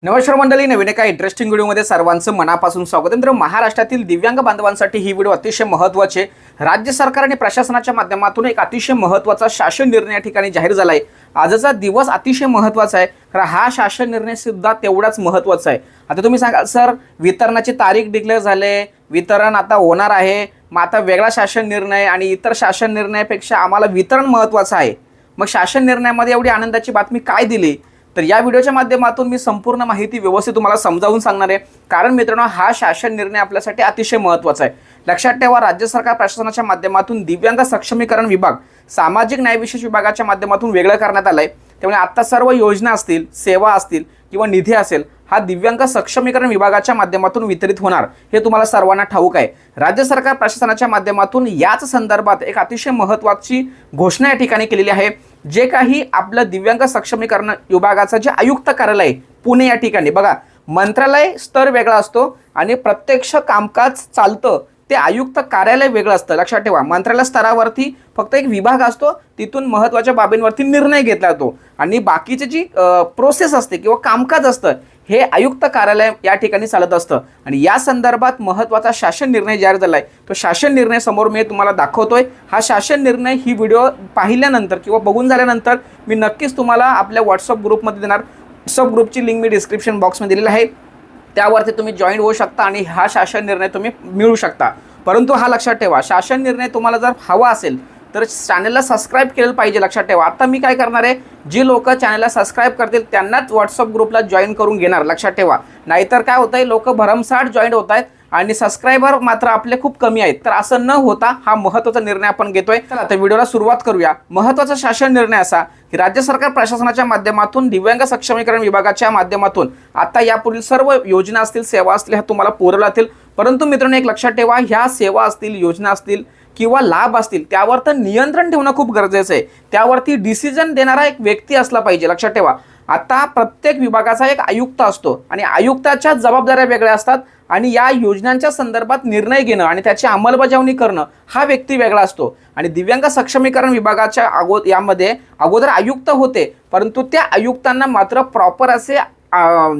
नमस्कार मंडळी, नवीन एका इंटरेस्टिंग व्हिडिओमध्ये सर्वांचं मनापासून स्वागत आहे. महाराष्ट्रातील दिव्यांग बांधवांसाठी ही व्हिडिओ अतिशय महत्त्वाची आहे. राज्य सरकार आणि प्रशासनाच्या माध्यमातून एक अतिशय महत्त्वाचा शासन निर्णय या ठिकाणी जाहीर झाला आहे. आजचा दिवस अतिशय महत्त्वाचा आहे, कारण हा शासन निर्णय सुद्धा तेवढाच महत्त्वाचा आहे. आता तुम्ही सांगाल सर, वितरणाची तारीख डिक्लेअर झाले, वितरण आता होणार आहे, मग आता वेगळा शासन निर्णय आणि इतर शासन निर्णयापेक्षा आम्हाला वितरण महत्त्वाचं आहे, मग शासन निर्णयामध्ये एवढी आनंदाची बातमी काय दिली? तर या व्हिडिओच्या माध्यमातून मी संपूर्ण माहिती व्यवस्थित तुम्हाला समजावून सांगणार आहे. कारण मित्रांनो, हा शासन निर्णय आपल्यासाठी अतिशय महत्त्वाचा आहे. लक्षात ठेवा, राज्य सरकार प्रशासनाच्या माध्यमातून दिव्यांग सक्षमीकरण विभाग सामाजिक न्याय विशेष विभागाच्या माध्यमातून वेगळं करण्यात आलं आहे. त्यामुळे आता सर्व योजना असतील, सेवा असतील किंवा निधी असेल, हा दिव्यांग सक्षमीकरण विभागाच्या माध्यमातून वितरित होणार हे तुम्हाला सर्वांना ठाऊक आहे. राज्य सरकार प्रशासनाच्या माध्यमातून याच संदर्भात एक अतिशय महत्त्वाची घोषणा या ठिकाणी केलेली आहे. जे काही आपलं दिव्यांग सक्षमीकरण विभागाचं जे आयुक्त कार्यालय आहे पुणे या ठिकाणी, बघा, मंत्रालय स्तर वेगळा असतो आणि प्रत्यक्ष कामकाज चालतं ते आयुक्त कार्यालय वेगळं असतं. लक्षात ठेवा, मंत्रालय स्तरावरती फक्त एक विभाग असतो, तिथून महत्त्वाच्या बाबींवरती निर्णय घेतला जातो आणि बाकीची जी प्रोसेस असते किंवा कामकाज असतं हे आयुक्त कार्यालय या ठिकाणी चालत असतं. आणि या संदर्भात महत्त्वाचा शासन निर्णय जाहीर झाला आहे. तो शासन निर्णय समोर मी तुम्हाला दाखवतोय. हा शासन निर्णय ही व्हिडिओ पाहिल्यानंतर किंवा बघून झाल्यानंतर मी नक्कीच तुम्हाला आपल्या व्हॉट्सअप ग्रुपमध्ये देणार. व्हॉट्सअप ग्रुपची लिंक मी डिस्क्रिप्शन बॉक्समध्ये दिलेली आहे, त्यावरती तुम्ही जॉईन होऊ शकता आणि हा शासन निर्णय तुम्ही मिळू शकता. परंतु हा लक्षात ठेवा, शासन निर्णय तुम्हाला जर हवा असेल तर चॅनलला सबस्क्राईब केलं पाहिजे. लक्षात ठेवा, आता मी काय करणार आहे, जी लोक चॅनलला सबस्क्राईब करतील त्यांनाच व्हॉट्सअप ग्रुपला जॉईन करून घेणार. लक्षात ठेवा, नाहीतर काय होतंय, लोक भरमसाठ जॉईन होत आहेत आणि सबस्क्रायबर मात्र आपले खूप कमी आहेत. तर असं न होता हा महत्त्वाचा निर्णय आपण घेतोय. चला आता व्हिडिओला सुरुवात करूया. महत्त्वाचा शासन निर्णय असा की राज्य सरकार प्रशासनाच्या माध्यमातून दिव्यांग सक्षमीकरण विभागाच्या माध्यमातून आता यापुढील सर्व योजना असतील, सेवा असतील, ह्या तुम्हाला पुरवल्या जातील. परंतु मित्रांनो, एक लक्षात ठेवा, ह्या सेवा असतील, योजना असतील किंवा लाभ असतील, त्यावर तर नियंत्रण ठेवणं खूप गरजेचं आहे. त्यावरती डिसिजन देणारा एक व्यक्ती असला पाहिजे. लक्षात ठेवा, आता प्रत्येक विभागाचा एक आयुक्त असतो आणि आयुक्ताच्या जबाबदाऱ्या वेगळ्या असतात आणि या योजनांच्या संदर्भात निर्णय घेणं आणि त्याची अंमलबजावणी करणं हा व्यक्ती वेगळा असतो. आणि दिव्यांग सक्षमीकरण विभागाच्या यामध्ये अगोदर आयुक्त होते, परंतु त्या आयुक्तांना मात्र प्रॉपर असे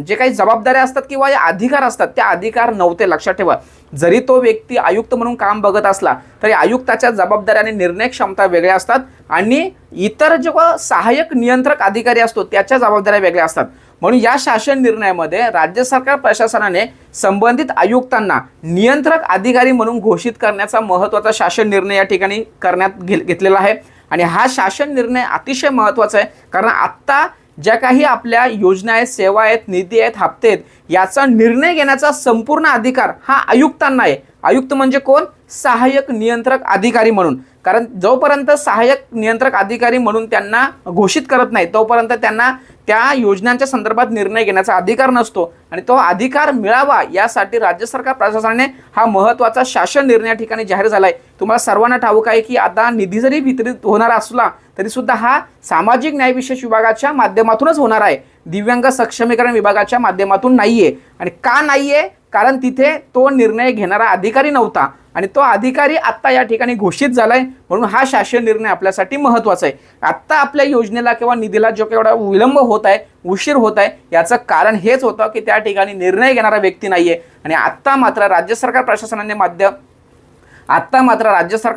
जे काही जबाबदाऱ्या असतात किंवा अधिकार असतात त्या अधिकार नव्हते. लक्षात ठेवा, जरी तो व्यक्ती आयुक्त म्हणून काम बघत असला तरी आयुक्ताच्या जबाबदाऱ्या आणि निर्णय क्षमता वेगळ्या असतात आणि इतर जो सहाय्यक नियंत्रक अधिकारी असतो त्याच्या जबाबदाऱ्या वेगळ्या असतात. म्हणून या शासन निर्णयामध्ये राज्य सरकार प्रशासनाने संबंधित आयुक्तांना नियंत्रक अधिकारी म्हणून घोषित करण्याचा महत्त्वाचा शासन निर्णय या ठिकाणी करण्यात घेतलेला आहे. आणि हा शासन निर्णय अतिशय महत्त्वाचा आहे, कारण आत्ता ज्या काही आपल्या योजना आहेत, सेवा आहेत, निधी आहेत, हप्ते आहेत, याचा निर्णय घेण्याचा संपूर्ण अधिकार हा आयुक्तांना आहे. आयुक्त म्हणजे कोण? सहाय्यक नियंत्रक अधिकारी म्हणून. कारण जोपर्यंत सहाय्यक नियंत्रक अधिकारी म्हणून त्यांना घोषित करत नाही तोपर्यंत त्यांना त्या योजनांच्या संदर्भात निर्णय घेण्याचा अधिकार नसतो. आणि तो अधिकार मिळावा यासाठी राज्य सरकार प्रशासनाने हा महत्त्वाचा शासन निर्णय या ठिकाणी जाहीर झाला आहे. तुम्हाला सर्वांना ठाऊक आहे की आता निधी जरी वितरित होणार असला तरी सुद्धा हा सामाजिक न्याय विशेष विभागाच्या माध्यमातूनच होणार आहे, दिव्यांग सक्षमीकरण विभागाच्या माध्यमातून नाहीये. आणि का नाहीये? कारण तिथे तो निर्णय घेणारा अधिकारी नव्हता आणि तो अधिकारी आत्ता या ठिकाणी घोषित झालाय. म्हणून हा शासन निर्णय आपल्यासाठी महत्त्वाचा आहे. आत्ता आपल्या योजनेला किंवा निधीला जो केवढा विलंब होत आहे, उशीर होत आहे, याचं कारण हेच होतं की त्या ठिकाणी निर्णय घेणारा व्यक्ती नाहीये. आणि आत्ता मात्र राज्य सरकार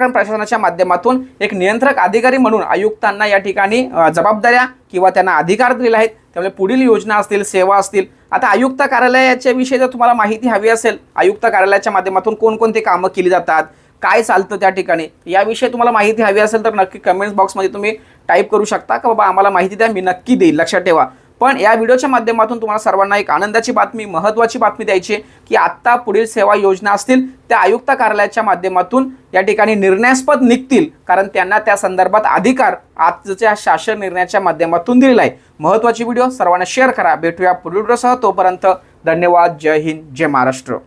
प्रशासनाच्या माध्यमातून एक नियंत्रक अधिकारी म्हणून आयुक्तांना या ठिकाणी जबाबदाऱ्या किंवा त्यांना अधिकार दिलेले आहेत. त्यामुळे पुढील योजना असतील, सेवा असतील, आता आयुक्त कार्यालयाच्या विषयी जर तुम्हाला माहिती हवी असेल, आयुक्त कार्यालयाच्या माध्यमातून कोणकोणते कामं केली जातात, काय चालतं त्या ठिकाणी, याविषयी तुम्हाला माहिती हवी असेल तर नक्की कमेंट्स बॉक्समध्ये तुम्ही टाईप करू शकता का बाबा आम्हाला माहिती द्या, मी नक्की देईल. लक्षात ठेवा. पण या व्हिडिओच्या माध्यमातून तुम्हाला सर्वांना एक आनंदाची बातमी, महत्त्वाची बातमी द्यायची की आत्ता पुढील सेवा योजना असतील त्या आयुक्त कार्यालयाच्या माध्यमातून या ठिकाणी निर्णयास्पद निघतील, कारण त्यांना त्या संदर्भात अधिकार आजच्या शासन निर्णयाच्या माध्यमातून दिलेला आहे. महत्त्वाची व्हिडिओ सर्वांना शेअर करा. भेटूया पुढील व्हिडिओसह. तोपर्यंत धन्यवाद. जय हिंद, जय महाराष्ट्र.